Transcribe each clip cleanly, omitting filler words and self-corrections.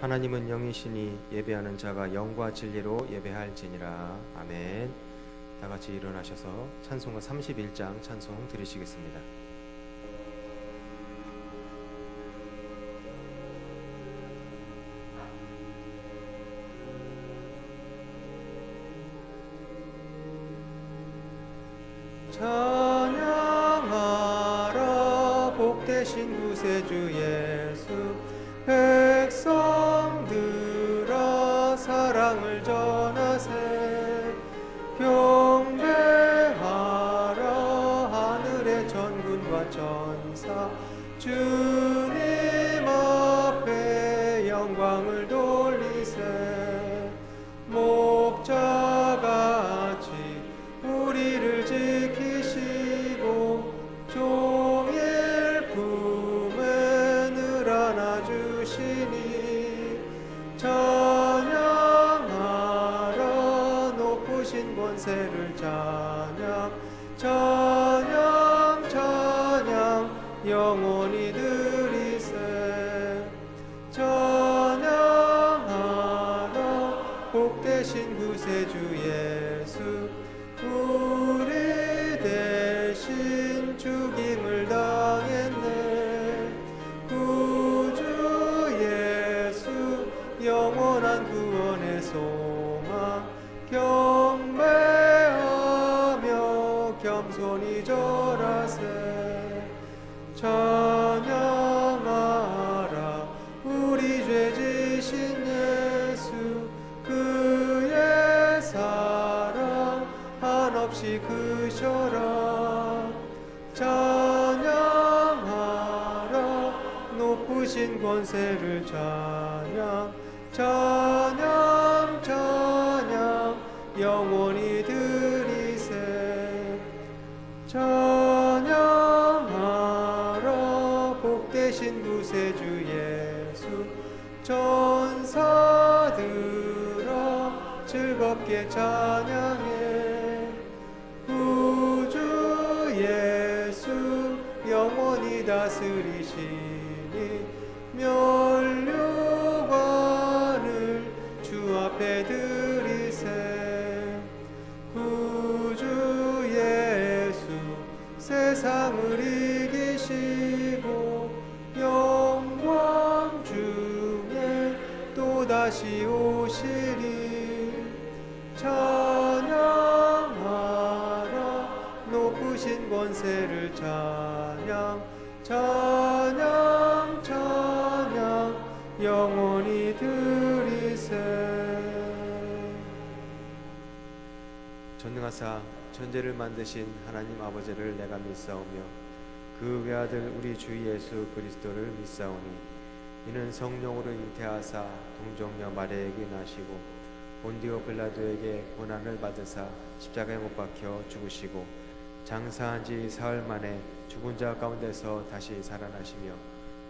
하나님은 영이시니 예배하는 자가 영과 진리로 예배할지니라. 아멘. 다 같이 일어나셔서 찬송가 31장 찬송 드리시겠습니다. 찬양하라 복되신 구세주 예수, 백성들아 사랑을 전하세. 경배하라 하늘의 천군과 천사, 주님 앞에 영광을 돌리세. 목자같이 우리를 지키시고 종일 품에 늘 안아주시니, 찬양하라 높으신 권세를 찬양, 찬양 찬양 영원히 드리세. 찬양하라 복되신 구세주 예수, 우리 대신 죽임을 당했네. 구주 예수 영원한 구원의 소망, 경배하며 겸손히 절하세. 찬양하라 우리 죄 지신 예수, 그의 사랑 한없이 크셔라. 찬양하라 높으신 권세를 찬양, 찬양 찬양 영원히 드리세. 찬양하라 복되신 구세주 예수, 천사들아 즐겁게 찬양해. 구주 예수 영원히 다스리시니, 면류관을 주 앞에 드리세. 구주 예수 세상을 이기시고 영광 중에 또다시 오시리. 찬양하라 높으신 권세를 찬양, 찬양 찬양 영원히 드리세. 전능하사 천지를 만드신 하나님 아버지를 내가 믿사오며 그 외아들 우리 주 예수 그리스도를 믿사오니, 이는 성령으로 잉태하사 동정녀 마리아에게 나시고 본디오 빌라도에게 고난을 받으사 십자가에 못 박혀 죽으시고 장사한 지 사흘 만에 죽은 자 가운데서 다시 살아나시며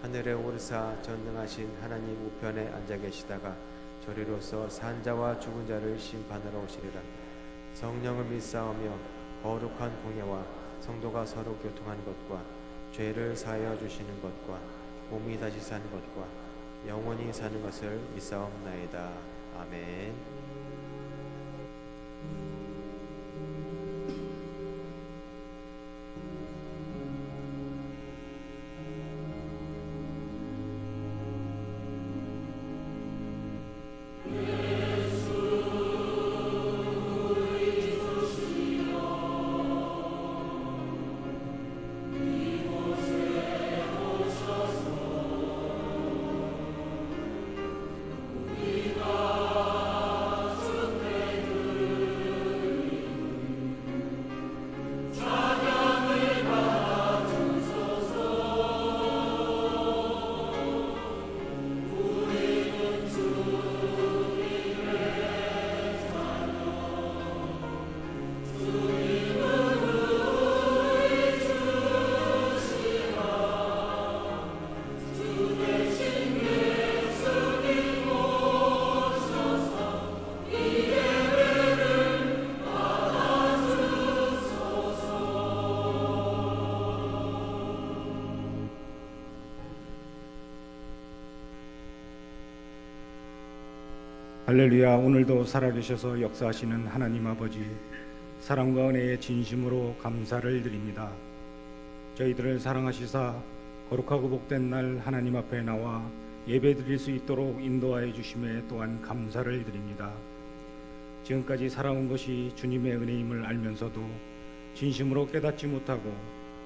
하늘에 오르사 전능하신 하나님 우편에 앉아 계시다가 저리로서 산 자와 죽은 자를 심판하러 오시리라. 성령을 믿사오며 거룩한 공예와 성도가 서로 교통하는 것과 죄를 사하여 주시는 것과 몸이 다시 사는 것과 영원히 사는 것을 믿사옵나이다. 아멘. 할렐루야. 오늘도 살아계셔서 역사하시는 하나님 아버지, 사랑과 은혜의 진심으로 감사를 드립니다. 저희들을 사랑하시사 거룩하고 복된 날 하나님 앞에 나와 예배드릴 수 있도록 인도하여 주심에 또한 감사를 드립니다. 지금까지 살아온 것이 주님의 은혜임을 알면서도 진심으로 깨닫지 못하고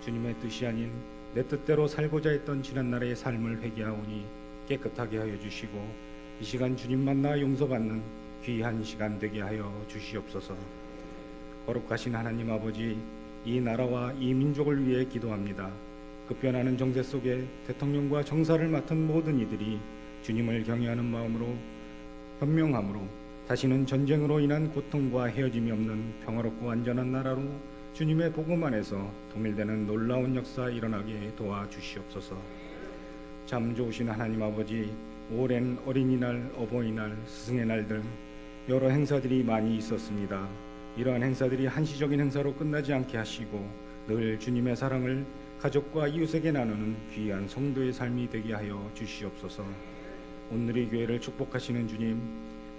주님의 뜻이 아닌 내 뜻대로 살고자 했던 지난날의 삶을 회개하오니 깨끗하게 하여 주시고 이 시간 주님 만나 용서받는 귀한 시간 되게 하여 주시옵소서. 거룩하신 하나님 아버지, 이 나라와 이 민족을 위해 기도합니다. 급변하는 정세 속에 대통령과 정사를 맡은 모든 이들이 주님을 경외하는 마음으로 현명함으로 다시는 전쟁으로 인한 고통과 헤어짐이 없는 평화롭고 안전한 나라로 주님의 복음 안에서 통일되는 놀라운 역사 일어나게 도와주시옵소서. 참 좋으신 하나님 아버지, 오랜 어린이날, 어버이날, 스승의 날 등 여러 행사들이 많이 있었습니다. 이러한 행사들이 한시적인 행사로 끝나지 않게 하시고 늘 주님의 사랑을 가족과 이웃에게 나누는 귀한 성도의 삶이 되게 하여 주시옵소서. 오늘의 교회를 축복하시는 주님,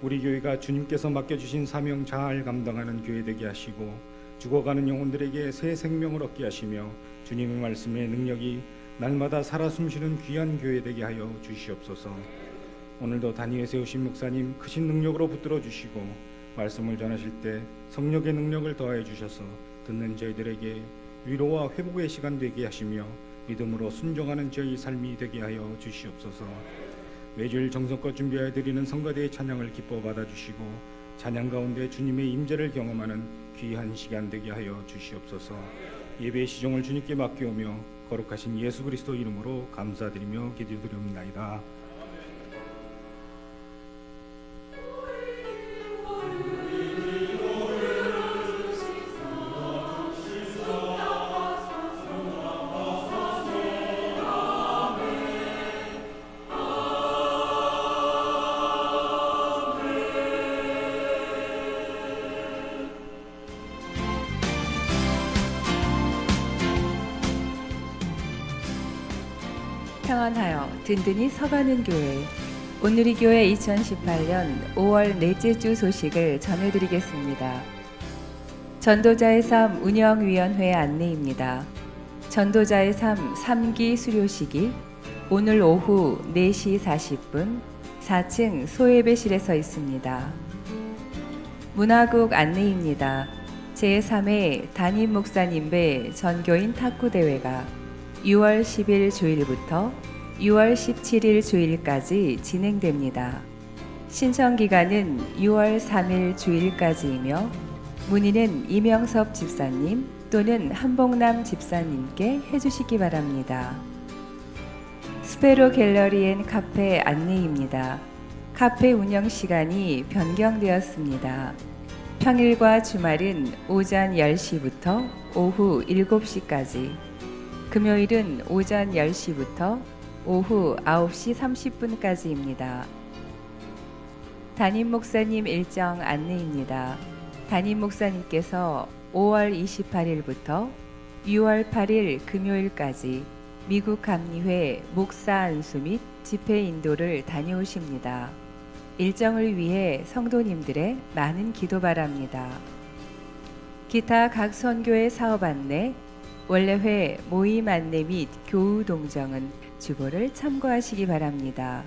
우리 교회가 주님께서 맡겨주신 사명 잘 감당하는 교회 되게 하시고 죽어가는 영혼들에게 새 생명을 얻게 하시며 주님의 말씀의 능력이 날마다 살아 숨쉬는 귀한 교회 되게 하여 주시옵소서. 오늘도 단위에 세우신 목사님 크신 능력으로 붙들어 주시고 말씀을 전하실 때 성령의 능력을 더하여 주셔서 듣는 저희들에게 위로와 회복의 시간 되게 하시며 믿음으로 순종하는 저희 삶이 되게 하여 주시옵소서. 매주일 정성껏 준비하여 드리는 성가대의 찬양을 기뻐 받아주시고 찬양 가운데 주님의 임재를 경험하는 귀한 시간 되게 하여 주시옵소서. 예배의 시종을 주님께 맡기오며 거룩하신 예수 그리스도 이름으로 감사드리며 기도드립나이다. 평안하여 든든히 서가는 교회, 온누리 교회 2018년 5월 넷째 주 소식을 전해드리겠습니다. 전도자의 삶 운영위원회 안내입니다. 전도자의 삶 3기 수료식이 오늘 오후 4시 40분 4층 소예배실에서 있습니다. 문화국 안내입니다. 제3회 담임 목사님배 전교인 탁구대회가 6월 10일 주일부터 6월 17일 주일까지 진행됩니다. 신청기간은 6월 3일 주일까지이며 문의는 이명섭 집사님 또는 한복남 집사님께 해주시기 바랍니다. 스페로 갤러리 앤 카페 안내입니다. 카페 운영 시간이 변경되었습니다. 평일과 주말은 오전 10시부터 오후 7시까지, 금요일은 오전 10시부터 오후 9시 30분까지입니다. 담임 목사님 일정 안내입니다. 담임 목사님께서 5월 28일부터 6월 8일 금요일까지 미국 감리회 목사 안수 및 집회 인도를 다녀오십니다. 일정을 위해 성도님들의 많은 기도 바랍니다. 기타 각 선교회 사업 안내, 원래회 모임 안내 및 교우 동정은 주보를 참고하시기 바랍니다.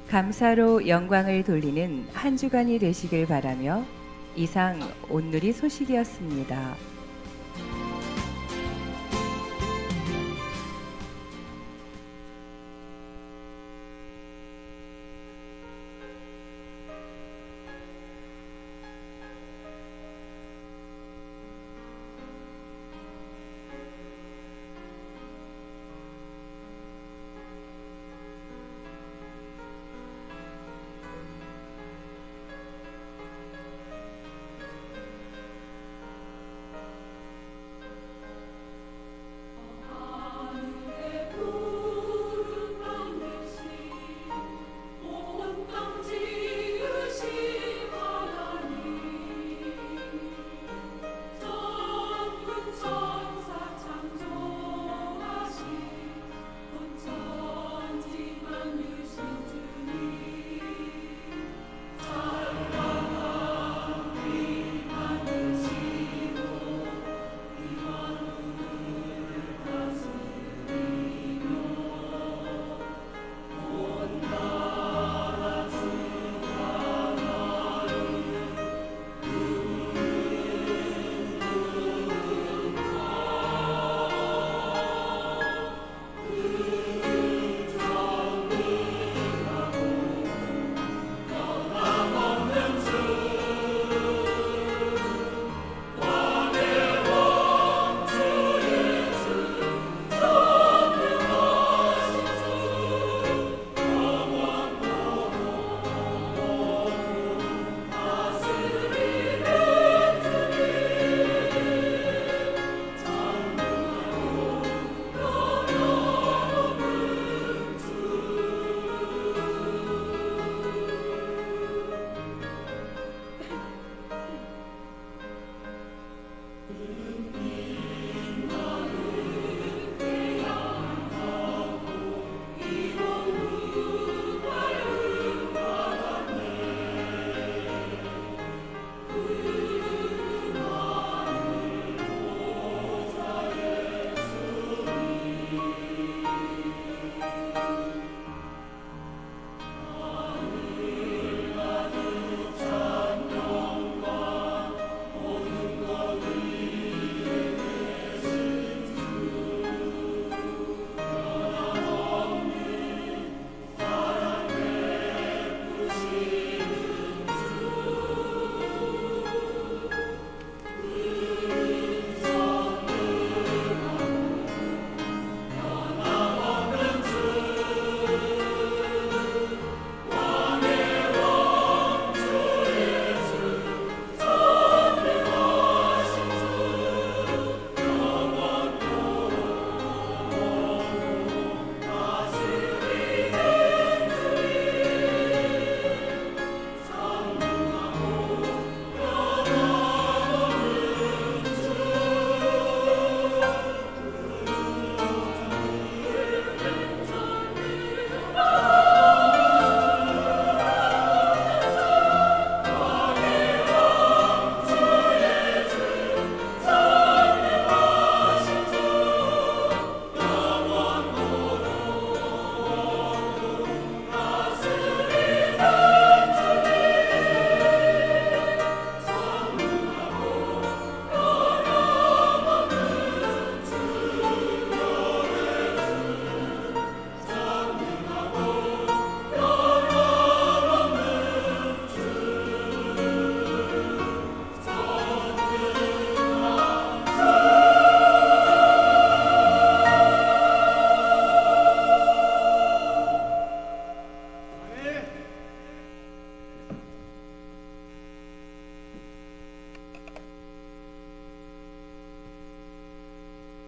감사로 영광을 돌리는 한 주간이 되시길 바라며 이상 온누리 소식이었습니다.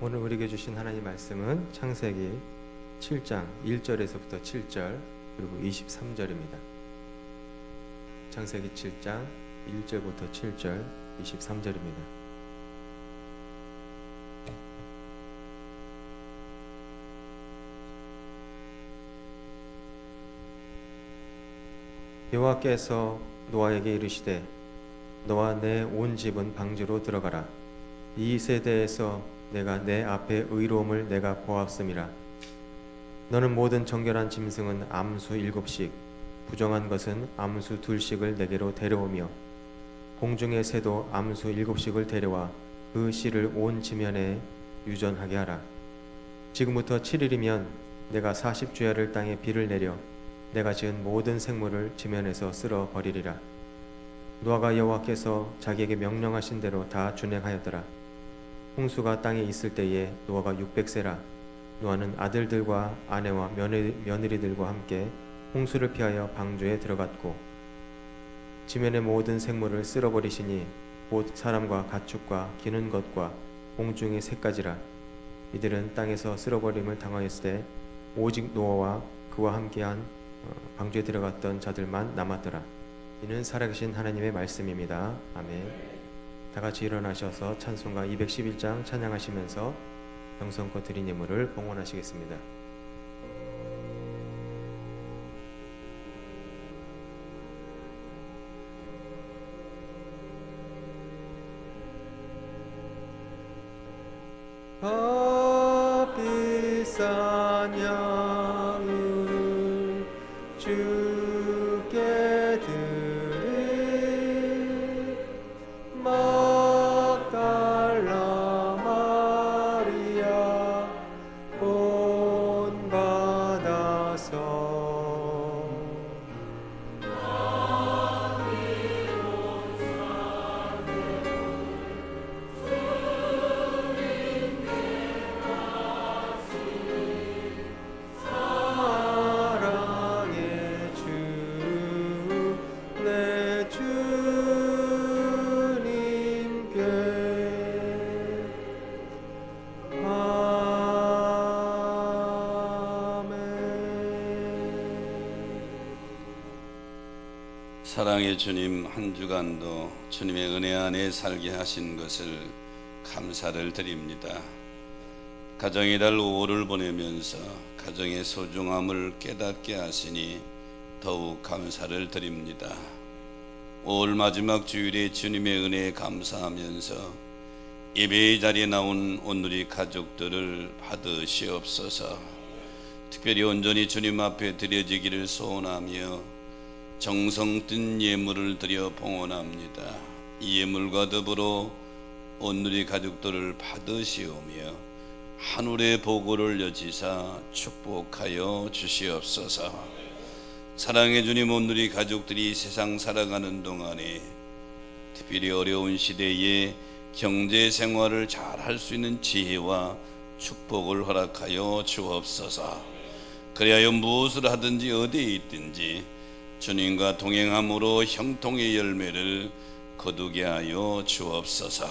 오늘 우리에게 주신 하나님 말씀은 창세기 7장 1절에서부터 7절 그리고 23절입니다. 창세기 7장 1절부터 7절 23절입니다. 여호와께서 노아에게 이르시되 너와 내 온 집은 방주로 들어가라. 이 세대에서 내가 내 앞에 의로움을 내가 보았음이라. 너는 모든 정결한 짐승은 암수 7씩 부정한 것은 암수 2씩을 내게로 데려오며 공중의 새도 암수 7씩을 데려와 그 씨를 온 지면에 유전하게 하라. 지금부터 7일이면 내가 40주야를 땅에 비를 내려 내가 지은 모든 생물을 지면에서 쓸어 버리리라. 노아가 여호와께서 자기에게 명령하신 대로 다 준행하였더라. 홍수가 땅에 있을 때에 노아가 600세라. 노아는 아들들과 아내와 며느리들과 함께 홍수를 피하여 방주에 들어갔고 지면의 모든 생물을 쓸어버리시니 곧 사람과 가축과 기는 것과 공중의 새까지라. 이들은 땅에서 쓸어버림을 당하였을 때 오직 노아와 그와 함께한 방주에 들어갔던 자들만 남았더라. 이는 살아계신 하나님의 말씀입니다. 아멘. 다 같이 일어나셔서 찬송가 211장 찬양하시면서 영성껏 드린 예물을 봉헌하시겠습니다. 비싼 양을 주께 드리 막달라 마리아 본받아서 사랑의 주님, 한 주간도 주님의 은혜 안에 살게 하신 것을 감사를 드립니다. 가정의 달 5월을 보내면서 가정의 소중함을 깨닫게 하시니 더욱 감사를 드립니다. 5월 마지막 주일에 주님의 은혜에 감사하면서 예배의 자리에 나온 온누리 가족들을 받으시옵소서. 특별히 온전히 주님 앞에 드려지기를 소원하며 정성 든 예물을 드려 봉헌합니다. 이 예물과 더불어 온누리 가족들을 받으시오며 하늘의 보고를 여지사 축복하여 주시옵소서. 사랑의 주님, 온누리 가족들이 세상 살아가는 동안에 특별히 어려운 시대에 경제 생활을 잘 할 수 있는 지혜와 축복을 허락하여 주옵소서. 그리하여 무엇을 하든지 어디에 있든지 주님과 동행함으로 형통의 열매를 거두게 하여 주옵소서.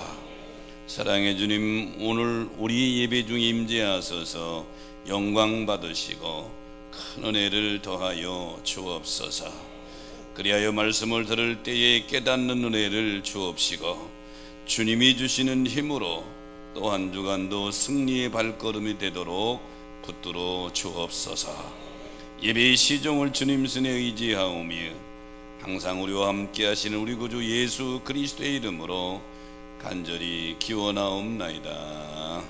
사랑의 주님, 오늘 우리 예배 중에 임재하소서 영광 받으시고 큰 은혜를 더하여 주옵소서. 그리하여 말씀을 들을 때에 깨닫는 은혜를 주옵시고 주님이 주시는 힘으로 또 한 주간도 승리의 발걸음이 되도록 붙들어 주옵소서. 예배의 시종을 주님 손에 의지하오며 항상 우리와 함께 하시는 우리 구주 예수 그리스도의 이름으로 간절히 기원하옵나이다.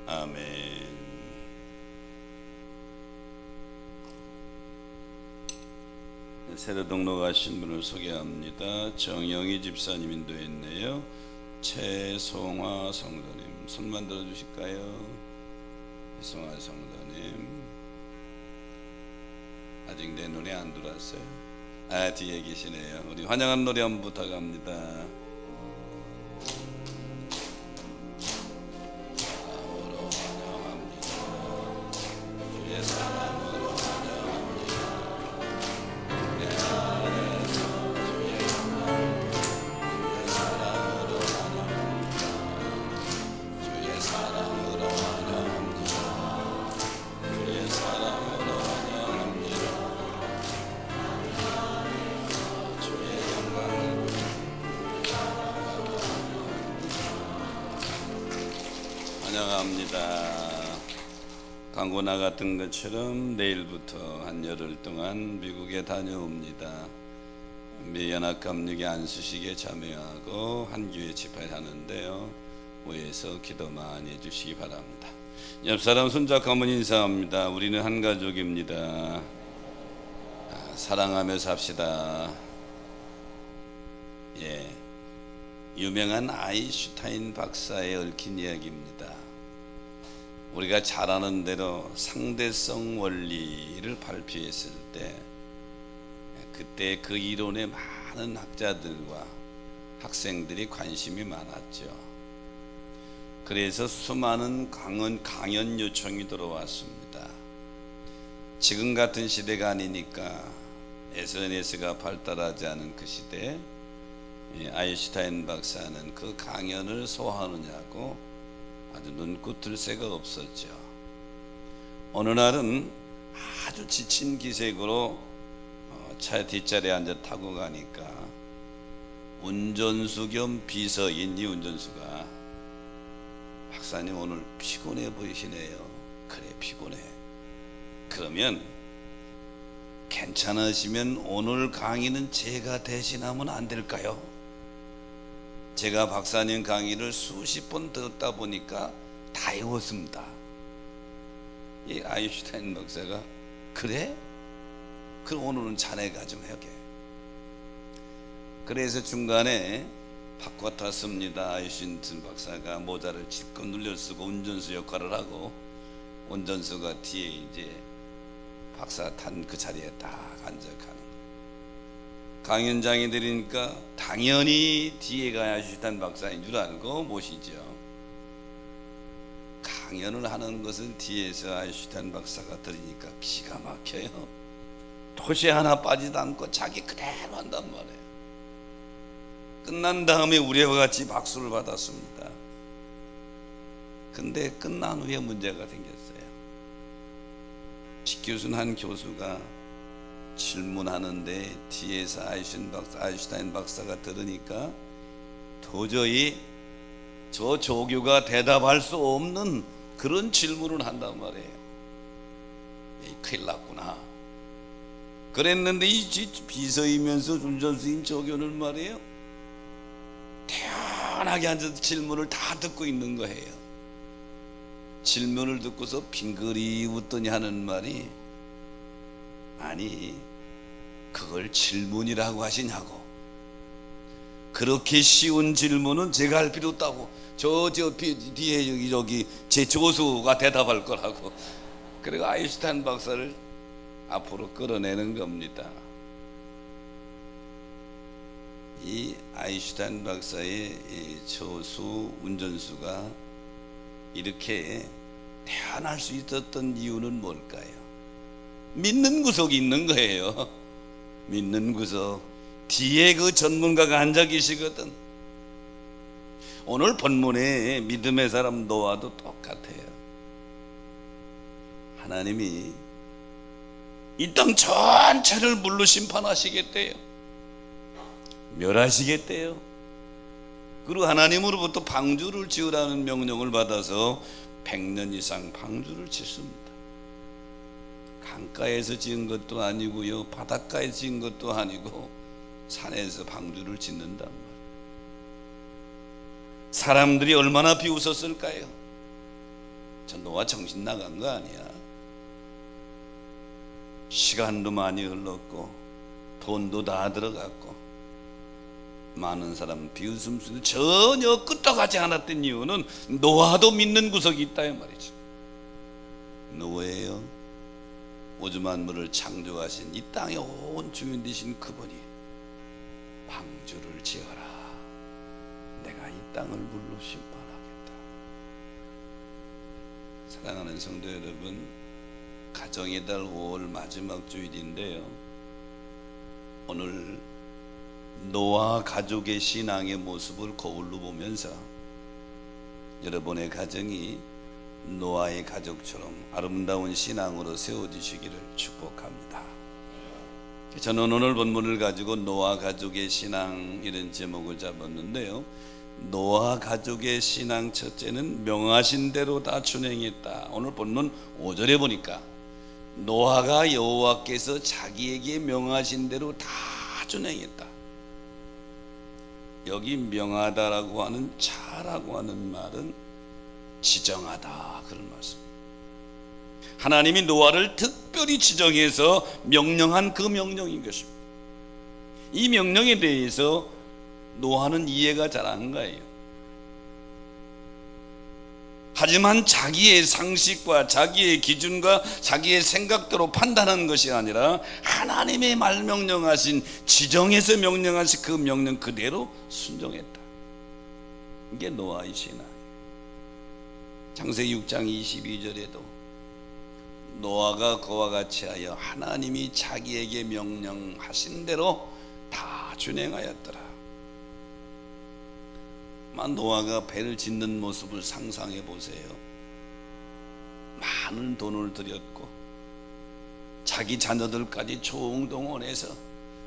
아멘. 새로 등록하신 분을 소개합니다. 정영희 집사님 인도했네요. 최송화 성도님 손만 들어주실까요? 최송화 성도님 아직 내 눈에 안 들어왔어요. 뒤에 계시네요. 우리 환영하는 노래 한번 부탁합니다. 사랑으로 환영합니다. 주의 사랑으로 환영합니다. 주의 사랑으로 환영합니다. 주의 사랑 축하합니다. 광고 나갔던 것처럼 내일부터 한 열흘 동안 미국에 다녀옵니다. 미 연합감리교 안수식에 참여하고 한교회 집회를 하는데요. 모여서 기도 많이 해주시기 바랍니다. 옆사람 손잡고 한번 인사합니다. 우리는 한 가족입니다. 사랑하며 삽시다. 예, 유명한 아인슈타인 박사의 얽힌 이야기입니다. 우리가 잘 아는 대로 상대성 원리를 발표했을 때 그때 그 이론에 많은 학자들과 학생들이 관심이 많았죠. 그래서 수많은 강연 요청이 들어왔습니다. 지금 같은 시대가 아니니까 SNS가 발달하지 않은 그 시대에 아인슈타인 박사는 그 강연을 소화하느냐고 아주 눈꽃을 새가 없었죠. 어느 날은 아주 지친 기색으로 차 뒷자리에 앉아 타고 가니까 운전수 겸 비서인 이 운전수가 박사님 오늘 피곤해 보이시네요. 그래 피곤해. 그러면 괜찮으시면 오늘 강의는 제가 대신하면 안 될까요? 제가 박사님 강의를 수십 번 듣다 보니까 다 외웠습니다. 이 아인슈타인 박사가 그래? 그럼 오늘은 자네가 좀 하게. 그래서 중간에 바꿔 탔습니다. 아인슈타인 박사가 모자를 질끈 눌려 쓰고 운전수 역할을 하고 운전수가 뒤에 이제 박사 탄 그 자리에 딱 앉아가는. 강연장에 들으니까 당연히 뒤에가 아인슈타인 박사인 줄 알고 모시죠. 강연을 하는 것을 뒤에서 아인슈타인 박사가 들으니까 기가 막혀요. 토시 하나 빠지도 않고 자기 그대로 한단 말이에요. 끝난 다음에 우리와 같이 박수를 받았습니다. 근데 끝난 후에 문제가 생겼어요. 직교순 한 교수가 질문하는데 뒤에서 아인슈타인 박사가 들으니까 도저히 저 조교가 대답할 수 없는 그런 질문을 한단 말이에요. 큰일 났구나. 그랬는데 이 비서이면서 운전수인 조교는 말이에요, 태연하게 앉아서 질문을 다 듣고 있는 거예요. 질문을 듣고서 빙그리 웃더니 하는 말이, 아니 그걸 질문이라고 하시냐고. 그렇게 쉬운 질문은 제가 할 필요 없다고. 저 뒤에 저기 제 조수가 대답할 거라고. 그리고 아인슈타인 박사를 앞으로 끌어내는 겁니다. 이 아인슈타인 박사의 조수 운전수가 이렇게 태어날 수 있었던 이유는 뭘까요? 믿는 구석이 있는 거예요. 믿는 구석. 뒤에 그 전문가가 앉아 계시거든. 오늘 본문의 믿음의 사람 노아도 똑같아요. 하나님이 이 땅 전체를 물로 심판하시겠대요. 멸하시겠대요. 그리고 하나님으로부터 방주를 지으라는 명령을 받아서 100년 이상 방주를 짓습니다. 강가에서 지은 것도 아니고요, 바닷가에 지은 것도 아니고 산에서 방주를 짓는단 말이에요. 사람들이 얼마나 비웃었을까요? 저 노아 정신 나간 거 아니야? 시간도 많이 흘렀고 돈도 다 들어갔고 많은 사람 비웃음소리도 전혀 끄떡하지 않았던 이유는 노아도 믿는 구석이 있다 이 말이죠. 누구예요? 우주 만물을 창조하신 이 땅의 온 주인 되신 그분이 방주를 지어라. 내가 이 땅을 물로 심판하겠다. 사랑하는 성도 여러분, 가정의 달 5월 마지막 주일인데요, 오늘 노아 가족의 신앙의 모습을 거울로 보면서 여러분의 가정이 노아의 가족처럼 아름다운 신앙으로 세워지시기를 축복합니다. 저는 오늘 본문을 가지고 노아 가족의 신앙 이런 제목을 잡았는데요, 노아 가족의 신앙 첫째는 명하신 대로 다 준행했다. 오늘 본문 5절에 보니까 노아가 여호와께서 자기에게 명하신 대로 다 준행했다. 여기 명하다라고 하는 차라고 하는 말은 지정하다 그런 말씀. 하나님이 노아를 특별히 지정해서 명령한 그 명령인 것입니다. 이 명령에 대해서 노아는 이해가 잘 안 가요. 하지만 자기의 상식과 자기의 기준과 자기의 생각대로 판단하는 것이 아니라 하나님의 말 명령하신, 지정해서 명령하신 그 명령 그대로 순종했다. 이게 노아의 신앙. 창세기 6장 22절에도 노아가 그와 같이 하여 하나님이 자기에게 명령하신 대로 다 준행하였더라. 노아가 배를 짓는 모습을 상상해 보세요. 많은 돈을 들였고 자기 자녀들까지 총동원해서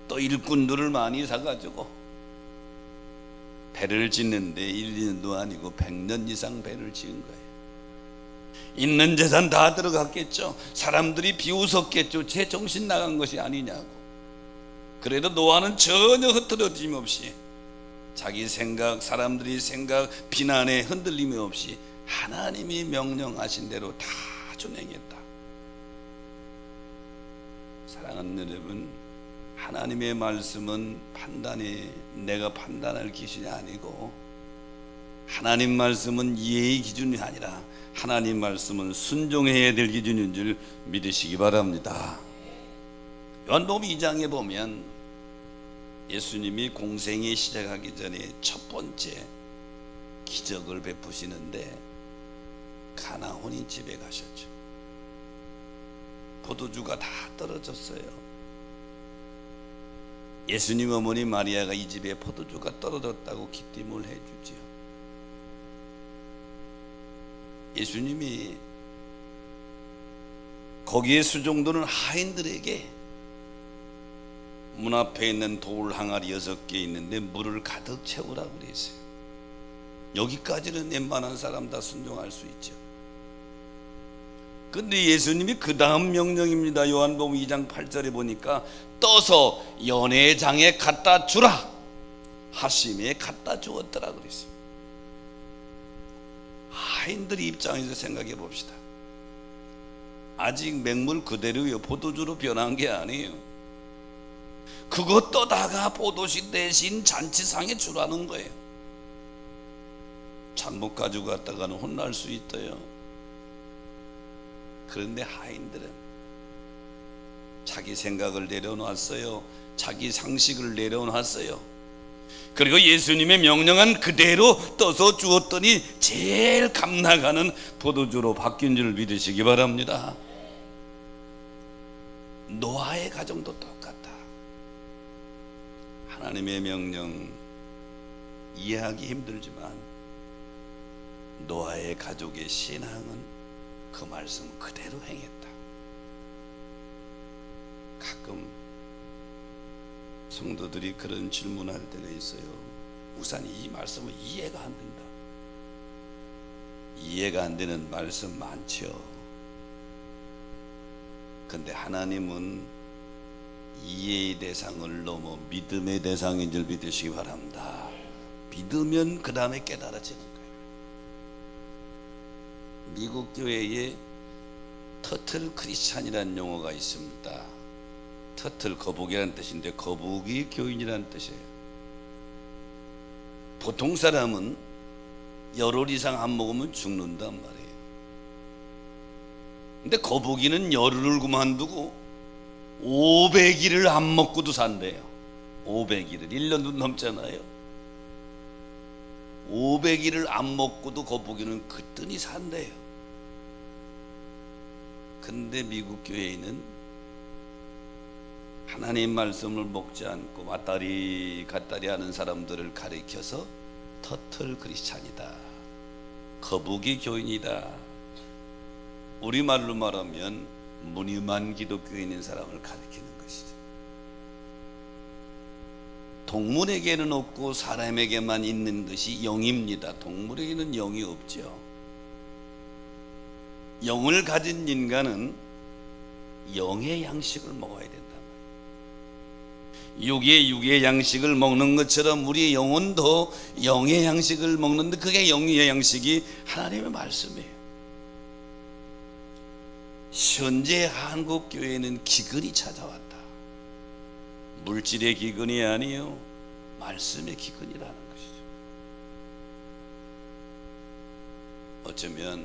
또 일꾼들을 많이 사가지고 배를 짓는데 1, 2년도 아니고 100년 이상 배를 지은 거예요. 있는 재산 다 들어갔겠죠. 사람들이 비웃었겠죠. 제 정신 나간 것이 아니냐고. 그래도 노아는 전혀 흐트러짐 없이 자기 생각, 사람들이 생각, 비난에 흔들림이 없이 하나님이 명령하신 대로 다 준행했다. 사랑하는 여러분, 하나님의 말씀은 내가 판단할 기준이 아니고 하나님 말씀은 이해의 기준이 아니라 하나님 말씀은 순종해야 될 기준인 줄 믿으시기 바랍니다. 요한복음 2장에 보면 예수님이 공생애 시작하기 전에 첫 번째 기적을 베푸시는데 가나 혼인 집에 가셨죠. 포도주가 다 떨어졌어요. 예수님 어머니 마리아가 이 집에 포도주가 떨어졌다고 기쁨을 해주지요. 예수님이 거기에 수종도는 하인들에게 문 앞에 있는 돌 항아리 6개 있는데 물을 가득 채우라고 그랬어요. 여기까지는 웬만한 사람 다 순종할 수 있죠. 근데 예수님이 그 다음 명령입니다. 요한복음 2장 8절에 보니까 떠서 연회장에 갖다 주라 하심에 갖다 주었더라 그랬어요. 하인들의 입장에서 생각해 봅시다. 아직 맹물 그대로요. 포도주로 변한 게 아니에요. 그거 떠다가 포도시 대신 잔치상에 주라는 거예요. 잘못 가지고 갔다가는 혼날 수 있어요. 그런데 하인들은 자기 생각을 내려놨어요. 자기 상식을 내려놨어요. 그리고 예수님의 명령한 그대로 떠서 주었더니 제일 값나가는 포도주로 바뀐 줄 믿으시기 바랍니다. 노아의 가정도 똑같다. 하나님의 명령 이해하기 힘들지만 노아의 가족의 신앙은 그 말씀 그대로 행했다. 가끔 성도들이 그런 질문할 때가 있어요. 목사님, 이 말씀은 이해가 안 된다. 이해가 안 되는 말씀 많죠. 근데 하나님은 이해의 대상을 넘어 믿음의 대상인 줄 믿으시기 바랍니다. 믿으면 그 다음에 깨달아지는 거예요. 미국 교회에 터틀 크리스찬이라는 용어가 있습니다. 터틀 거북이라는 뜻인데 거북이 교인이라는 뜻이에요. 보통 사람은 열흘 이상 안 먹으면 죽는단 말이에요. 근데 거북이는 열흘을 그만두고 500일을 안 먹고도 산대요. 500일을 1년도 넘잖아요. 500일을 안 먹고도 거북이는 그뜬히 산대요. 근데 미국 교회에는 하나님 말씀을 먹지 않고 왔다리 갔다리 하는 사람들을 가리켜서 터틀 크리스찬이다, 거북이 교인이다, 우리말로 말하면 무늬만 기독교인인 사람을 가리키는 것이죠. 동물에게는 없고 사람에게만 있는 것이 영입니다. 동물에게는 영이 없죠. 영을 가진 인간은 영의 양식을 먹어야 된다. 육의 양식을 먹는 것처럼 우리의 영혼도 영의 양식을 먹는데, 그게 영의 양식이 하나님의 말씀이에요. 현재 한국 교회는 기근이 찾아왔다. 물질의 기근이 아니요, 말씀의 기근이라는 것이죠. 어쩌면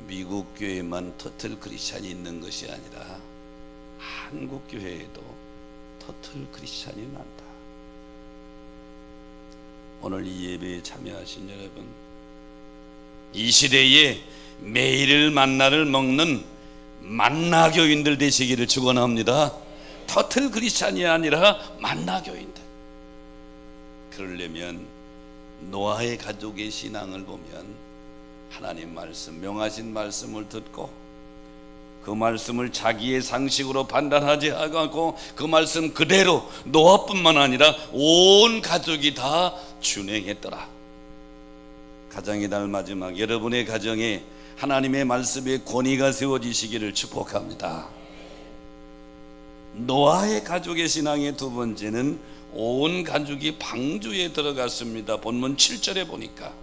미국 교회만 터틀 크리스찬이 있는 것이 아니라 한국 교회에도 터틀 크리스찬이 많다. 오늘 이 예배에 참여하신 여러분, 이 시대에 매일을 만나를 먹는 만나 교인들 되시기를 축원합니다. 터틀 크리스찬이 아니라 만나 교인들. 그러려면 노아의 가족의 신앙을 보면 하나님 말씀, 명하신 말씀을 듣고 그 말씀을 자기의 상식으로 판단하지 않고 그 말씀 그대로 노아뿐만 아니라 온 가족이 다 준행했더라. 가정의 날 마지막, 여러분의 가정에 하나님의 말씀의 권위가 세워지시기를 축복합니다. 노아의 가족의 신앙의 두 번째는 온 가족이 방주에 들어갔습니다. 본문 7절에 보니까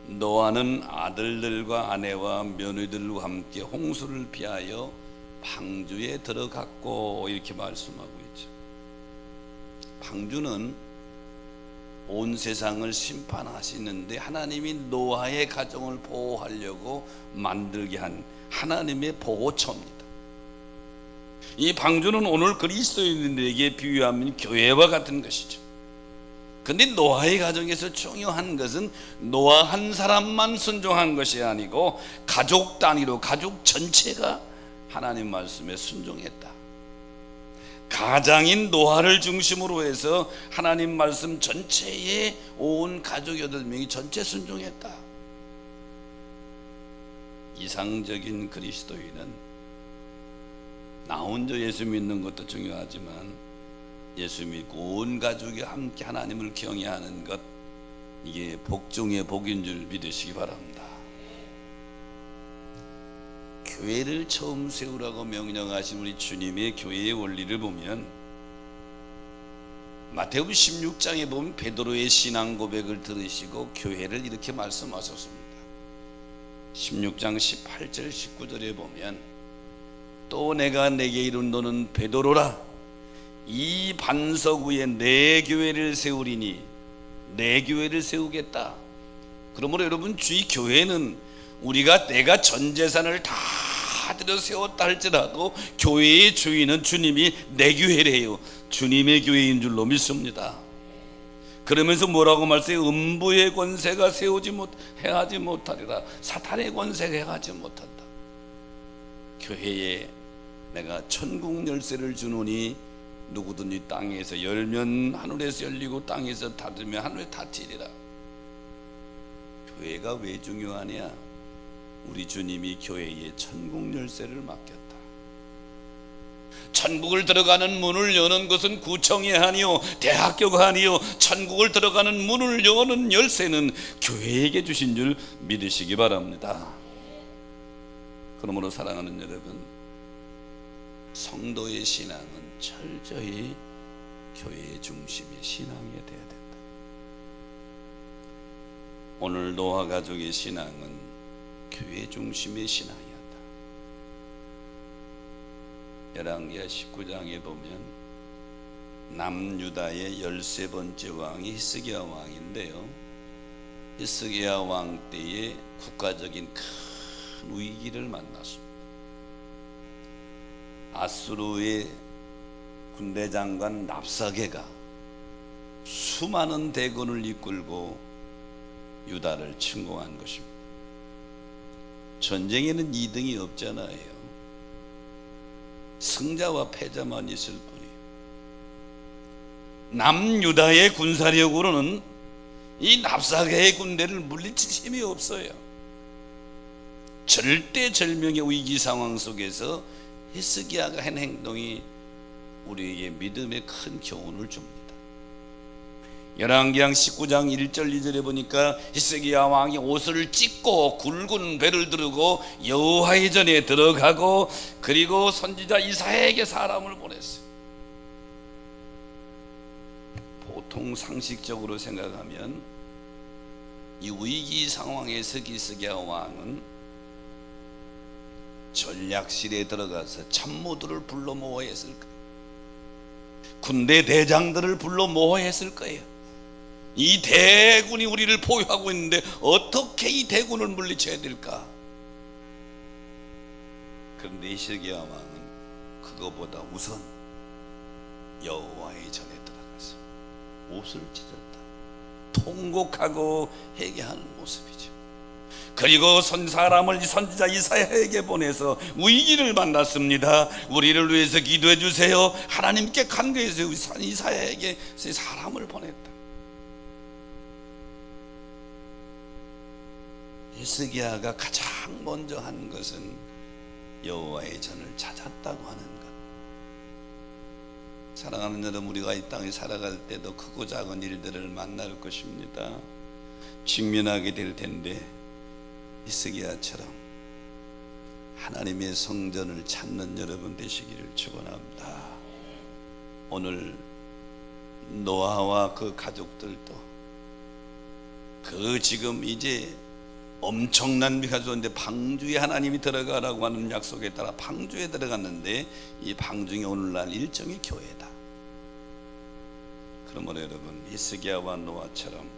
노아는 아들들과 아내와 며느리들과 함께 홍수를 피하여 방주에 들어갔고, 이렇게 말씀하고 있죠. 방주는 온 세상을 심판하시는데 하나님이 노아의 가정을 보호하려고 만들게 한 하나님의 보호처입니다. 이 방주는 오늘 그리스도인들에게 비유하면 교회와 같은 것이죠. 근데 노아의 가정에서 중요한 것은 노아 한 사람만 순종한 것이 아니고 가족 단위로 가족 전체가 하나님 말씀에 순종했다. 가장인 노아를 중심으로 해서 하나님 말씀 전체에 온 가족 8명이 전체 순종했다. 이상적인 그리스도인은 나 혼자 예수 믿는 것도 중요하지만 예수 믿고 온 가족이 함께 하나님을 경외하는 것, 이게 복 중에 복인 줄 믿으시기 바랍니다. 교회를 처음 세우라고 명령하신 우리 주님의 교회의 원리를 보면 마태복음 16장에 보면 베드로의 신앙 고백을 들으시고 교회를 이렇게 말씀하셨습니다. 16장 18절 19절에 보면 또 내가 내게 이룬 너는 베드로라, 이 반석 위에 내 교회를 세우리니, 내 교회를 세우겠다. 그러므로 여러분, 주의 교회는 내가 전 재산을 다 들여 세웠다 할지라도 교회의 주인은 주님이 내 교회래요. 주님의 교회인 줄로 믿습니다. 그러면서 뭐라고 말씀해요? 음부의 권세가 행하지 못하리라. 사탄의 권세가 행하지 못한다. 교회에 내가 천국 열쇠를 주노니 누구든지 땅에서 열면 하늘에서 열리고 땅에서 닫으면 하늘에 닫히리라. 교회가 왜 중요하냐? 우리 주님이 교회에 천국 열쇠를 맡겼다. 천국을 들어가는 문을 여는 것은 구청이 아니요 대학교가 아니요 천국을 들어가는 문을 여는 열쇠는 교회에게 주신 줄 믿으시기 바랍니다. 그러므로 사랑하는 여러분, 성도의 신앙은 철저히 교회의 중심의 신앙이 되어야 된다. 오늘 노아 가족의 신앙은 교회 중심의 신앙이었다. 열왕기하 19장에 보면 남유다의 13번째 왕이 히스기야 왕인데요, 히스기야 왕 때에 국가적인 큰 위기를 만났습니다. 아수르의 군대 장관 납사게가 수많은 대군을 이끌고 유다를 침공한 것입니다. 전쟁에는 2등이 없잖아요. 승자와 패자만 있을 뿐이에요. 남유다의 군사력으로는 이 납사게의 군대를 물리칠 힘이 없어요. 절대절명의 위기 상황 속에서 히스기야가 한 행동이 우리에게 믿음의 큰 교훈을 줍니다. 열왕기상 19장 1절 2절에 보니까 히스기야 왕이 옷을 찢고 굵은 배를 두르고 여호와의 전에 들어가고 그리고 선지자 이사야에게 사람을 보냈어요. 보통 상식적으로 생각하면 이 위기 상황에서 히스기야 왕은 전략실에 들어가서 참모들을 불러 모아했을 거예요. 군대 대장들을 불러 모아했을 거예요. 이 대군이 우리를 포위하고 있는데 어떻게 이 대군을 물리쳐야 될까? 그런데 히스기야 왕은 그거보다 우선 여호와의 전에 들어가서 옷을 찢었다. 통곡하고 회개하는 모습이죠. 그리고 사람을 선지자 이사야에게 보내서 위기를 만났습니다. 우리를 위해서 기도해 주세요. 하나님께 간구해서 이사야에게 사람을 보냈다. 히스기야가 가장 먼저 한 것은 여호와의 전을 찾았다고 하는 것. 사랑하는 여러분, 우리가 이 땅에 살아갈 때도 크고 작은 일들을 만날 것입니다. 직면하게 될 텐데 히스기야처럼 하나님의 성전을 찾는 여러분 되시기를 축원합니다. 오늘 노아와 그 가족들도 그 지금 이제 엄청난 비가 쏟는데 방주에 하나님이 들어가라고 하는 약속에 따라 방주에 들어갔는데 이 방중이 오늘날 일종의 교회다. 그러므로 여러분, 히스기야와 노아처럼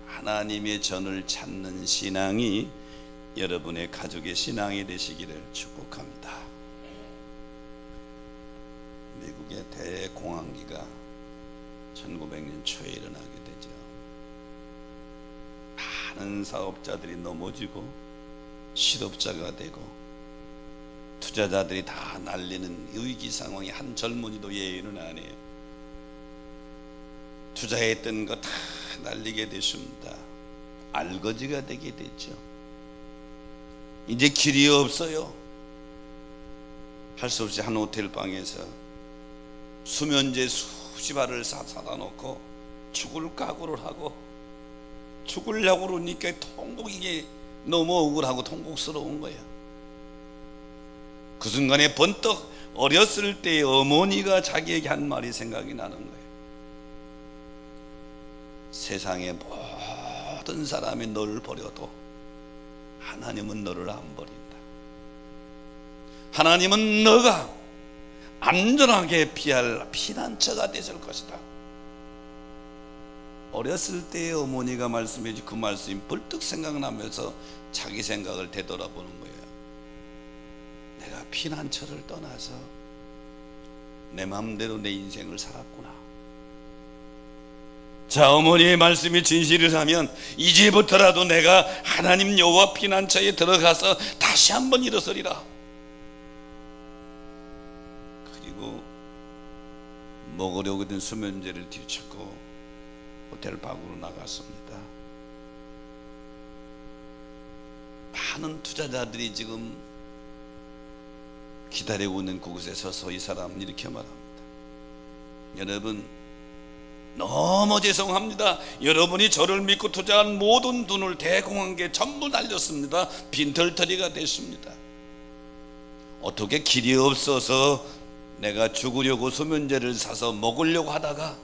하나님의 전을 찾는 신앙이 여러분의 가족의 신앙이 되시기를 축복합니다. 미국의 대공황기가 1900년 초에 일어나게 되죠. 많은 사업자들이 넘어지고 실업자가 되고 투자자들이 다 날리는 위기 상황에 한 젊은이도 예외는 아니에요. 투자했던 거 다 날리게 됐습니다. 알거지가 되게 됐죠. 이제 길이 없어요. 할 수 없이 한 호텔 방에서 수면제 수십 알을 사다 놓고 죽을 각오를 하고 죽으려고 그러니까 이게 너무 억울하고 통곡스러운 거예요. 그 순간에 번뜩 어렸을 때 어머니가 자기에게 한 말이 생각이 나는 거예요. 세상의 모든 사람이 너를 버려도 하나님은 너를 안 버린다. 하나님은 너가 안전하게 피할 피난처가 되실 것이다. 어렸을 때 어머니가 말씀해 준 그 말씀이 벌떡 생각나면서 자기 생각을 되돌아보는 거예요. 내가 피난처를 떠나서 내 마음대로 내 인생을 살았구나. 자, 어머니의 말씀이 진실이라면 이제부터라도 내가 하나님 여호와 피난처에 들어가서 다시 한번 일어서리라. 그리고 먹으려고 든 수면제를 뒤집고 호텔 밖으로 나갔습니다. 많은 투자자들이 지금 기다리고 있는 그곳에 서서 이 사람은 이렇게 말합니다. 여러분, 너무 죄송합니다. 여러분이 저를 믿고 투자한 모든 돈을 대공황기에 전부 날렸습니다. 빈털터리가 됐습니다. 어떻게 길이 없어서 내가 죽으려고 수면제를 사서 먹으려고 하다가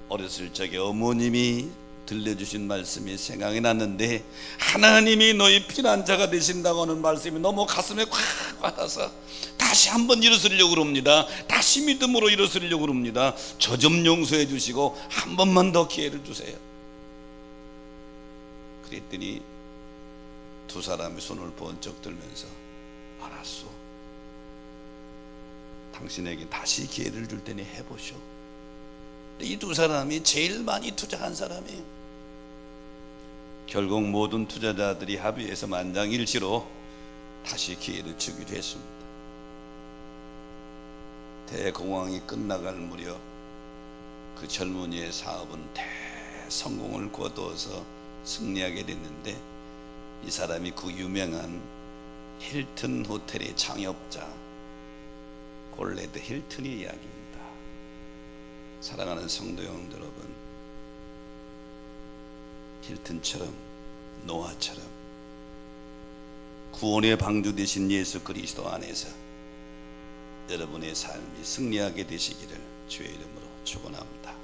어렸을 적에 어머님이 들려주신 말씀이 생각이 났는데 하나님이 너희 피난자가 되신다고 하는 말씀이 너무 가슴에 콱 와닿아서 다시 한번 일어서려고 합니다. 다시 믿음으로 일어서려고 합니다. 저 좀 용서해 주시고 한 번만 더 기회를 주세요. 그랬더니 두 사람이 손을 번쩍 들면서 알았어, 당신에게 다시 기회를 줄 테니 해보쇼. 이 두 사람이 제일 많이 투자한 사람이에요. 결국 모든 투자자들이 합의해서 만장일치로 다시 기회를 주기로 했습니다. 대공황이 끝나갈 무렵 그 젊은이의 사업은 대성공을 거두어서 승리하게 됐는데 이 사람이 그 유명한 힐튼 호텔의 창업자 골레드 힐튼의 이야기입니다. 사랑하는 성도 여러분, 힐튼처럼 노아처럼 구원의 방주 되신 예수 그리스도 안에서 여러분의 삶이 승리하게 되시기를 주의 이름으로 축원합니다.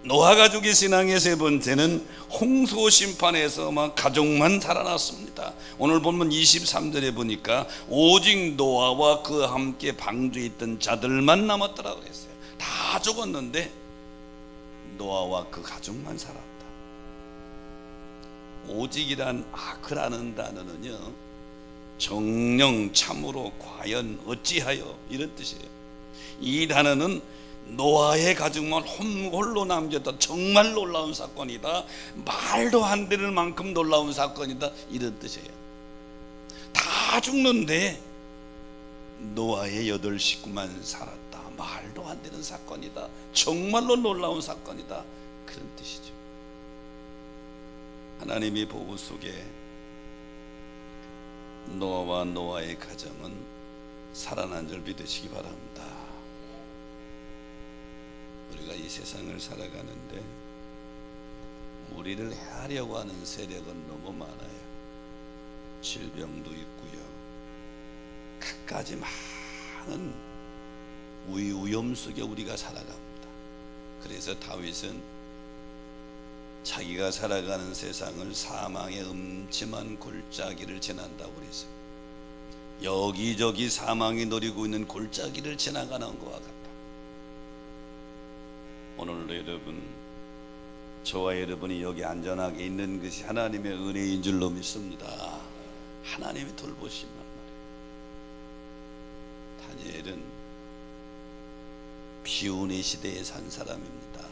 노아 가족의 신앙의 세 번째는 홍수 심판에서만 가족만 살아났습니다. 오늘 본문 23절에 보니까 오직 노아와 그와 함께 방주에 있던 자들만 남았더라고 했어요. 다 죽었는데 노아와 그 가족만 살았다. 오직이란 아크라는 단어는요, 정령, 참으로, 과연, 어찌하여 이런 뜻이에요. 이 단어는 노아의 가족만 홀로 남겼다, 정말 놀라운 사건이다, 말도 안 되는 만큼 놀라운 사건이다, 이런 뜻이에요. 다 죽는데 노아의 8 식구만 살았다, 말도 안 되는 사건이다, 정말로 놀라운 사건이다, 그런 뜻이죠. 하나님의 보호 속에 노아와 노아의 가정은 살아난 줄 믿으시기 바랍니다. 우리가 이 세상을 살아가는데 우리를 해하려고 하는 세력은 너무 많아요. 질병도 있고요, 갖가지 많은 위험 속에 우리가 살아갑니다. 그래서 다윗은 자기가 살아가는 세상을 사망의 음침한 골짜기를 지난다고 그랬어요. 여기저기 사망이 노리고 있는 골짜기를 지나가는 것과 같다. 오늘도 여러분, 저와 여러분이 여기 안전하게 있는 것이 하나님의 은혜인 줄로 믿습니다. 하나님이 돌보시면 말이에요. 다니엘은 비운의 시대에 산 사람입니다.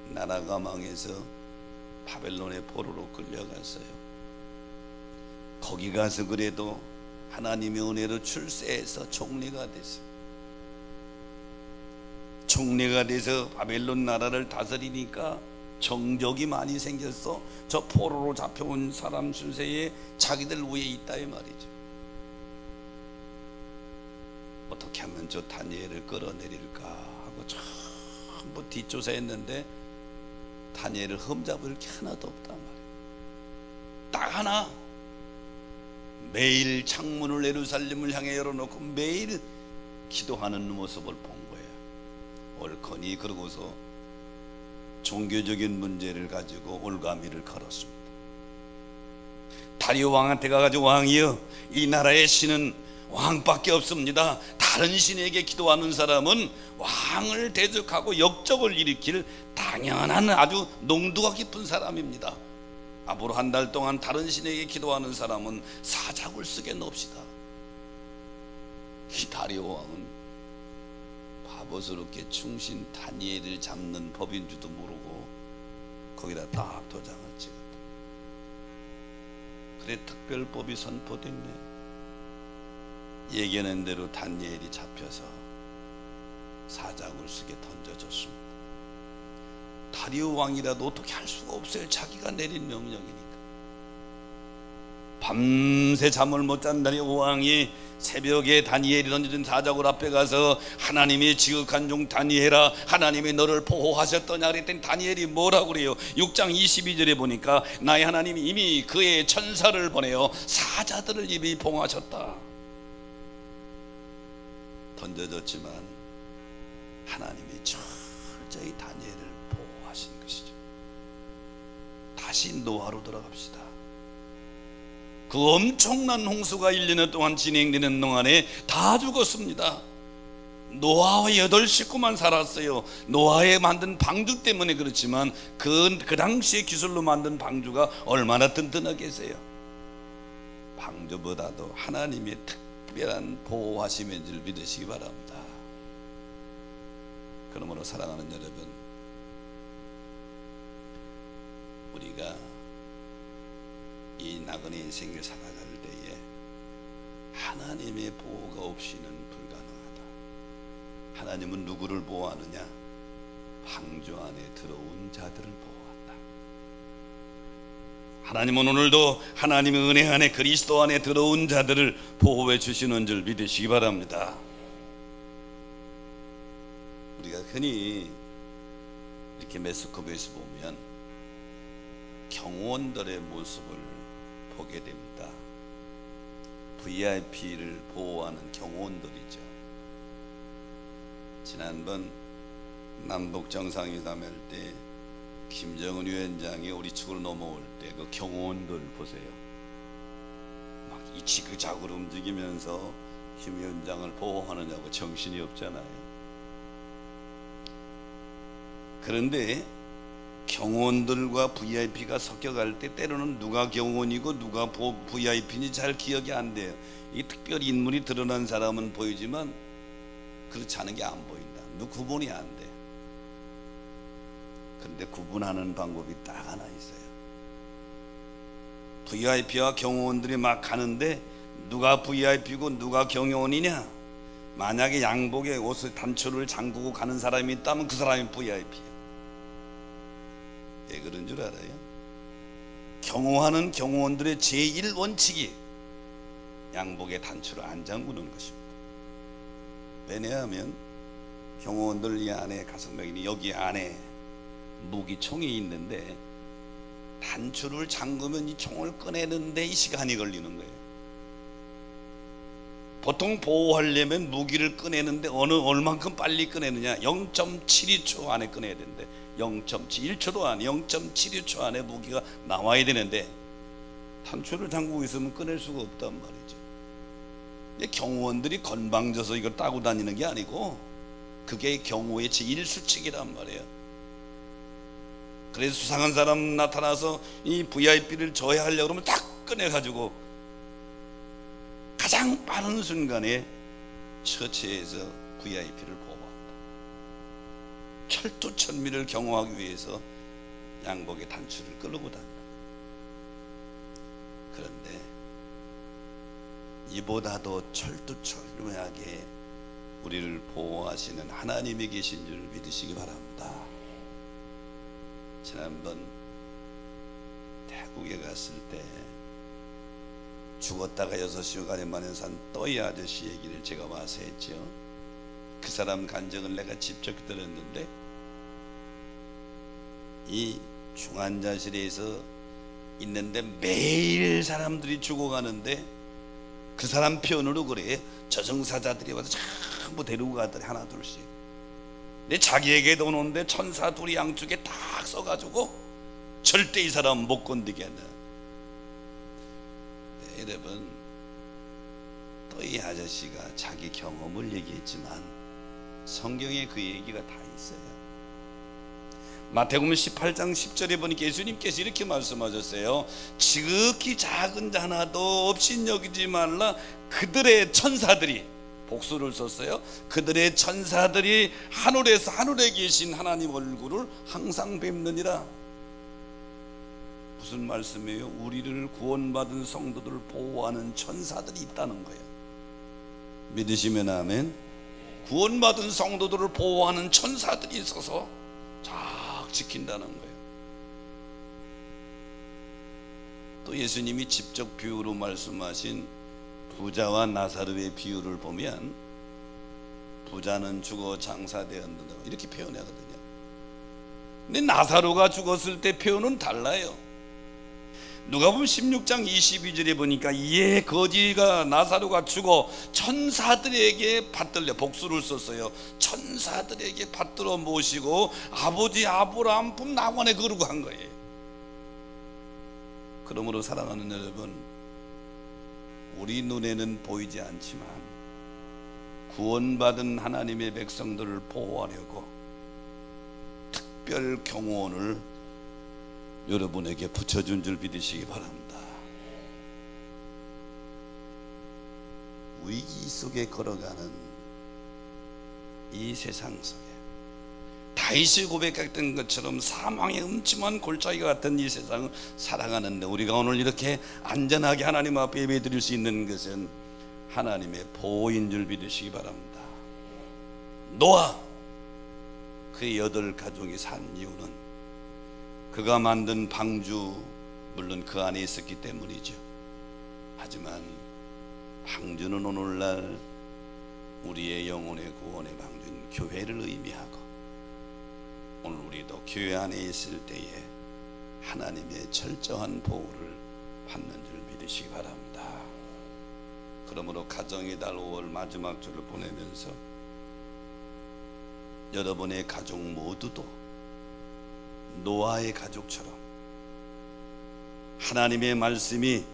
나라가 망해서 바벨론의 포로로 끌려갔어요. 거기 가서 그래도 하나님의 은혜로 출세해서 총리가 됐어요. 총리가 돼서 바벨론 나라를 다스리니까 정적이 많이 생겼어. 저 포로로 잡혀온 사람 순세에 자기들 위에 있다 이 말이죠. 어떻게 하면 저 다니엘을 끌어내릴까 하고 전부 뒷조사했는데 다니엘을 흠잡을 게 하나도 없단 말이에요. 딱 하나, 매일 창문을 예루살렘을 향해 열어놓고 매일 기도하는 모습을 본 거예요. 옳거니 그러고서 종교적인 문제를 가지고 올가미를 걸었습니다. 다리오 왕한테 가가지고, 왕이여, 이 나라의 신은 왕밖에 없습니다. 다른 신에게 기도하는 사람은 왕을 대적하고 역적을 일으킬 당연한 아주 농도가 깊은 사람입니다. 앞으로 한 달 동안 다른 신에게 기도하는 사람은 사자굴 속에 넣읍시다. 이 다리오 왕은 바보스럽게 충신 다니엘을 잡는 법인 줄도 모르고 거기다 딱 도장을 찍었다. 그래 특별법이 선포됐네. 예견한 대로 다니엘이 잡혀서 사자굴 속에 던져졌습니다. 다리오 왕이라도 어떻게 할 수가 없어요. 자기가 내린 명령이니까. 밤새 잠을 못 잔 다리오 왕이 새벽에 다니엘이 던져진 사자굴 앞에 가서 하나님의 지극한 종 다니엘아, 하나님이 너를 보호하셨더냐 그랬더니 다니엘이 뭐라고 그래요? 6장 22절에 보니까 나의 하나님이 이미 그의 천사를 보내어 사자들을 이미 봉하셨다. 던져졌지만 하나님이 철저히 다니엘을 보호하신 것이죠. 다시 노아로 돌아갑시다. 그 엄청난 홍수가 1년 동안 진행되는 동안에 다 죽었습니다. 노아와 8 식구만 살았어요. 노아에 만든 방주 때문에 그렇지만 그 당시의 기술로 만든 방주가 얼마나 든든하겠어요. 방주보다도 하나님의 특별한 보호하심인 줄 믿으시기 바랍니다. 그러므로 사랑하는 여러분, 우리가 이 나그네 인생을 살아갈 때에 하나님의 보호가 없이는 불가능하다. 하나님은 누구를 보호하느냐? 방주 안에 들어온 자들을 보호한다. 하나님은 오늘도 하나님의 은혜 안에 그리스도 안에 들어온 자들을 보호해 주시는 줄 믿으시기 바랍니다. 우리가 흔히 이렇게 매스컴에서 보면 경호원들의 모습을 보게 됩니다. VIP를 보호하는 경호원들이죠. 지난번 남북 정상회담 할 때 김정은 위원장이 우리 측으로 넘어올 때 그 경호원들 보세요. 막 이 지그자그로 움직이면서 김 위원장을 보호하느냐고 정신이 없잖아요. 그런데 경호원들과 VIP가 섞여갈 때 때로는 누가 경호원이고 누가 VIP인지 잘 기억이 안 돼요. 이 특별히 인물이 드러난 사람은 보이지만 그렇지 않은 게 안 보인다. 구분이 안 돼. 그런데 구분하는 방법이 딱 하나 있어요. VIP와 경호원들이 막 가는데 누가 VIP고 누가 경호원이냐? 만약에 양복에 옷을 단추를 잠그고 가는 사람이 있다면 그 사람이 VIP야. 왜 그런 줄 알아요? 경호하는 경호원들의 제1원칙이 양복에 단추를 안 잠그는 것입니다. 왜냐하면 경호원들 이 안에 가성명이 여기 안에 무기 총이 있는데 단추를 잠그면 이 총을 꺼내는데 이 시간이 걸리는 거예요. 보통 보호하려면 무기를 꺼내는데 얼만큼 빨리 꺼내느냐? 0.72초 안에 꺼내야 되는데 0.1초도 안에 0.72초 안에 무기가 나와야 되는데 단추를 잠그고 있으면 꺼낼 수가 없단 말이죠. 경호원들이 건방져서 이걸 따고 다니는 게 아니고 그게 경호의 제1수칙이란 말이에요. 그래서 수상한 사람 나타나서 이 VIP를 저해하려고 그러면 딱 꺼내가지고 가장 빠른 순간에 처치해서 VIP를 보호합니다. 철두철미를 경호하기 위해서 양복의 단추를 끌고 다닙니다. 그런데 이보다도 철두철미하게 우리를 보호하시는 하나님이 계신 줄 믿으시기 바랍니다. 지난번 태국에 갔을 때 죽었다가 6시간 만에 산 또이 아저씨 얘기를 제가 와서 했죠. 그 사람 간증을 내가 직접 들었는데 이 중환자실에서 있는데 매일 사람들이 죽어가는데 그 사람 편으로 그래 저승사자들이 와서 전부 데리고 가더래 하나 둘씩. 근데 자기에게도 오는데 천사 둘이 양쪽에 딱 써가지고 절대 이 사람 못 건드게 하는. 네, 여러분 또 이 아저씨가 자기 경험을 얘기했지만 성경에 그 얘기가 다 있어요. 마태복음 18장 10절에 보니까 예수님께서 이렇게 말씀하셨어요. 지극히 작은 자 하나도 없이 여기지 말라. 그들의 천사들이, 복수를 썼어요. 그들의 천사들이 하늘에서 하늘에 계신 하나님 얼굴을 항상 뵙느니라. 무슨 말씀이에요? 우리를 구원받은 성도들을 보호하는 천사들이 있다는 거예요. 믿으시면 아멘. 구원받은 성도들을 보호하는 천사들이 있어서 쫙 지킨다는 거예요. 또 예수님이 직접 비유로 말씀하신 부자와 나사로의 비유를 보면 부자는 죽어 장사되었는다 이렇게 표현하거든요. 근데 나사로가 죽었을 때 표현은 달라요. 누가복음 16장 22절에 보니까 이에 거지가 나사로가 죽어 천사들에게 받들려, 복수를 썼어요. 천사들에게 받들어 모시고 아버지 아브라함 품 낙원에 거르고 한 거예요. 그러므로 사랑하는 여러분, 우리 눈에는 보이지 않지만 구원받은 하나님의 백성들을 보호하려고 특별 경호원을 여러분에게 붙여준 줄 믿으시기 바랍니다. 위기 속에 걸어가는 이 세상 속에 다윗이 고백했던 것처럼 사망의 음침한 골짜기 같은 이 세상을 살아가는데 우리가 오늘 이렇게 안전하게 하나님 앞에 예배드릴 수 있는 것은 하나님의 보호인 줄 믿으시기 바랍니다. 노아 그의 8가족이 산 이유는 그가 만든 방주, 물론 그 안에 있었기 때문이죠. 하지만 방주는 오늘날 우리의 영혼의 구원의 방주인 교회를 의미하고, 오늘 우리도 교회 안에 있을 때에 하나님의 철저한 보호를 받는 줄 믿으시기 바랍니다. 그러므로 가정의 달 5월 마지막 주를 보내면서 여러분의 가족 모두도 노아의 가족처럼 하나님의 말씀이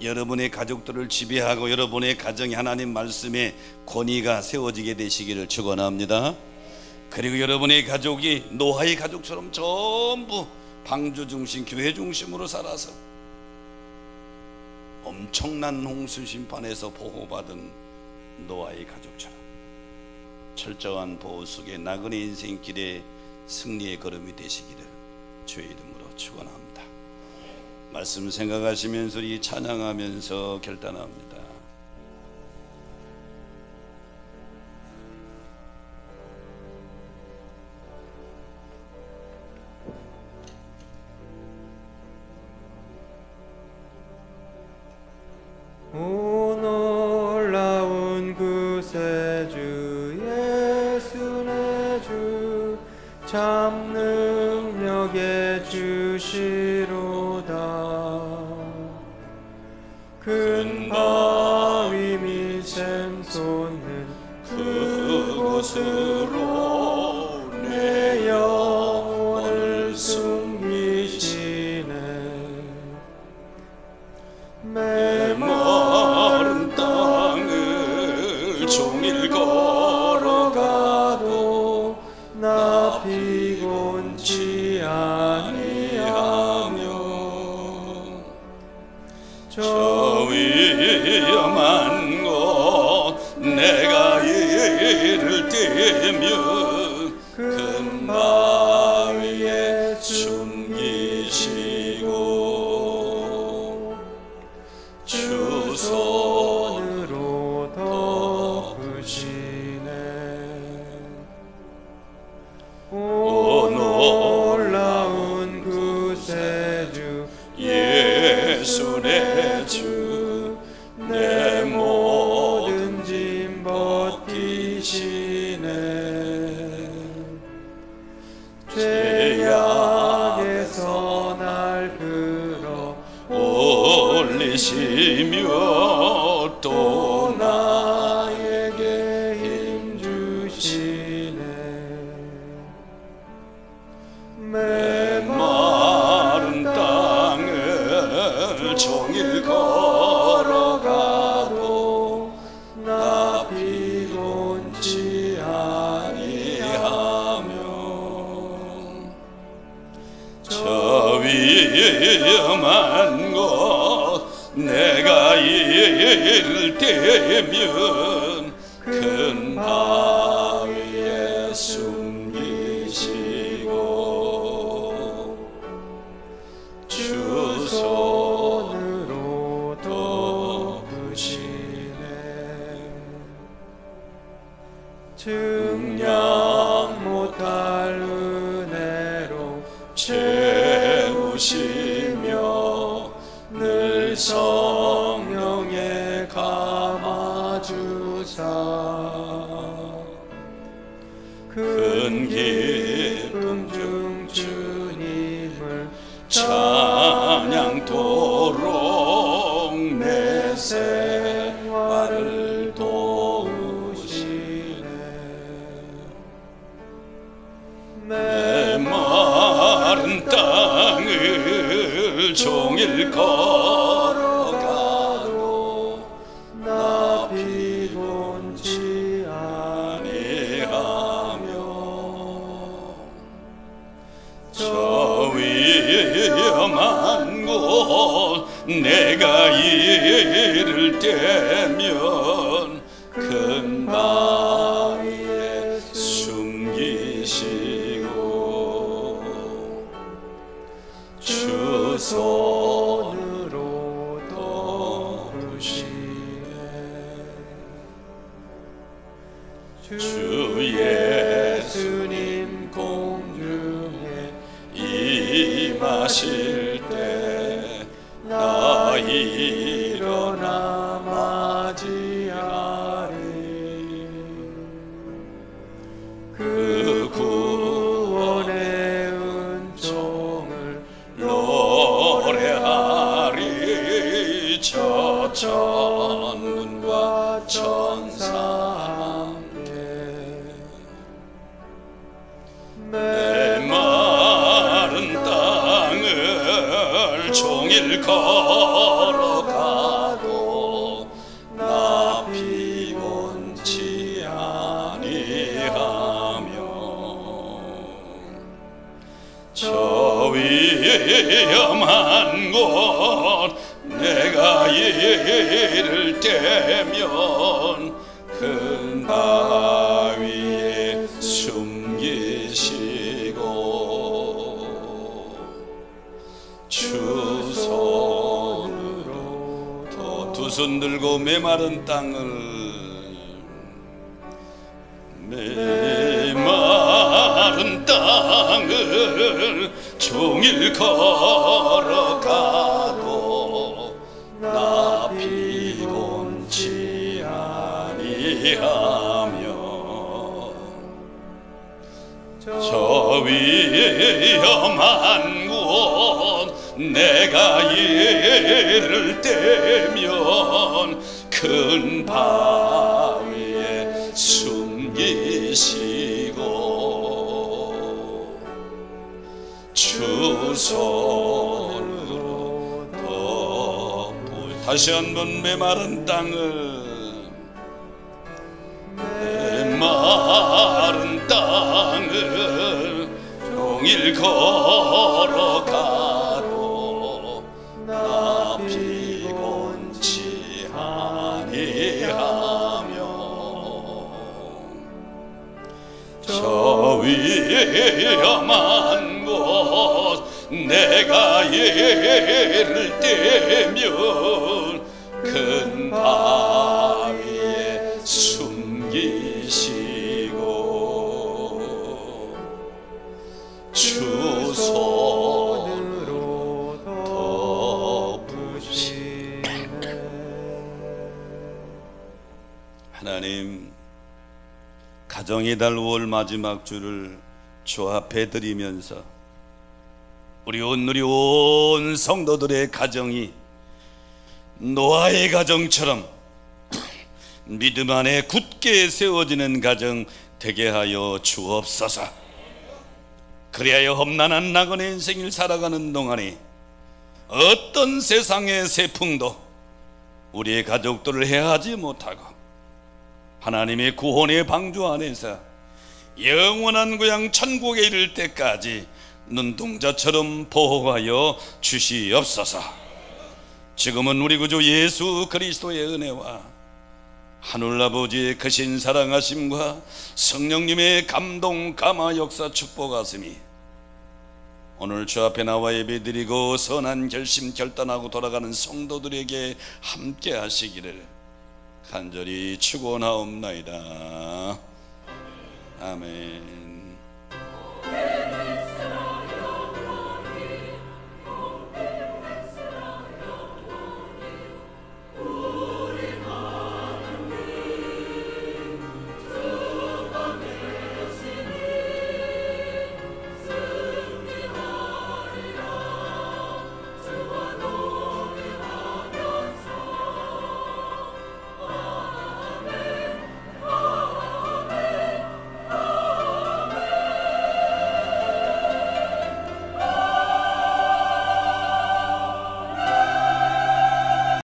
여러분의 가족들을 지배하고 여러분의 가정이 하나님 말씀의 권위가 세워지게 되시기를 축원합니다. 그리고 여러분의 가족이 노아의 가족처럼 전부 방주 중심, 교회 중심으로 살아서 엄청난 홍수 심판에서 보호받은 노아의 가족처럼 철저한 보호 속에 나그네 인생길의 승리의 걸음이 되시기를 주의 이름으로 축원합니다. 말씀 생각하시면서 우리 찬양하면서 결단합니다. 오 놀라운 구세주 예수 내 주 참 능력의 주시로다. 큰 바위 및 샘솟는 그곳으로 내 영혼을 숨기시네. 메마른 땅을 종일 걸어가도 나 피곤치 아니하며 저 위험한 곳 내가 이를 때면 큰 바위에 숨기시고 주 손으로 덮으시네. 오 놀라운 구세주 예수 내 주 내 모든 짐 벗기시네. 죄악에서 날 끌어 올리시며 또 나에게 힘 주시네. 메마른 땅을 종일 걸어가도 나 피곤치 아니하며 저 위험한 곳 내가 이를 때면 큰 바위에 숨기시고 주 손으로 덮으시네. 증량 못할 은혜로 채우시며 늘 성령에 감아주사 큰 기쁨 중 주님을 찬양토록 내 생활을 도우시네. 메마른 땅을 종일 걸어가도 나 피곤치 아니하며 저 위험한 곳 내가 이를 때면 큰 바위에 숨기시고 주 손으로 덮으시네. 주 예수님 공중에 임하실 때 나 일어나 맞이하리. 위험한 곳 내가 이를 대면 큰 바위에 숨기시고 주 손으로 더 두 손 들고 메마른 땅을 메마른 땅을 종일 걸어가도 나 피곤치 아니하며 저 위험한 곳 내가 이를 대면 큰 바위에 숨기시고 주 손으로 덮으 다시 한번 메마른 땅을 메마른 땅을 종일 걸어가도 나 피곤치 아니하며 저 위험한 곳 내가 이를 대면 큰 바위에 숨기시고 주 손으로 덮으시네. 하나님, 가정의 달 5월 마지막 주를 주 앞에 드리면서 우리 온누리 온 성도들의 가정이 노아의 가정처럼 믿음 안에 굳게 세워지는 가정 되게 하여 주옵소서. 그리하여 험난한 나그네 인생을 살아가는 동안에 어떤 세상의 세풍도 우리의 가족들을 해하지 못하고 하나님의 구원의 방주 안에서 영원한 고향 천국에 이를 때까지 눈동자처럼 보호하여 주시옵소서. 지금은 우리 구주 예수 그리스도의 은혜와 하늘아버지의 크신 사랑하심과 성령님의 감동 감화 역사 축복하심이 오늘 주 앞에 나와 예배드리고 선한 결심 결단하고 돌아가는 성도들에게 함께 하시기를 간절히 축원하옵나이다. 아멘.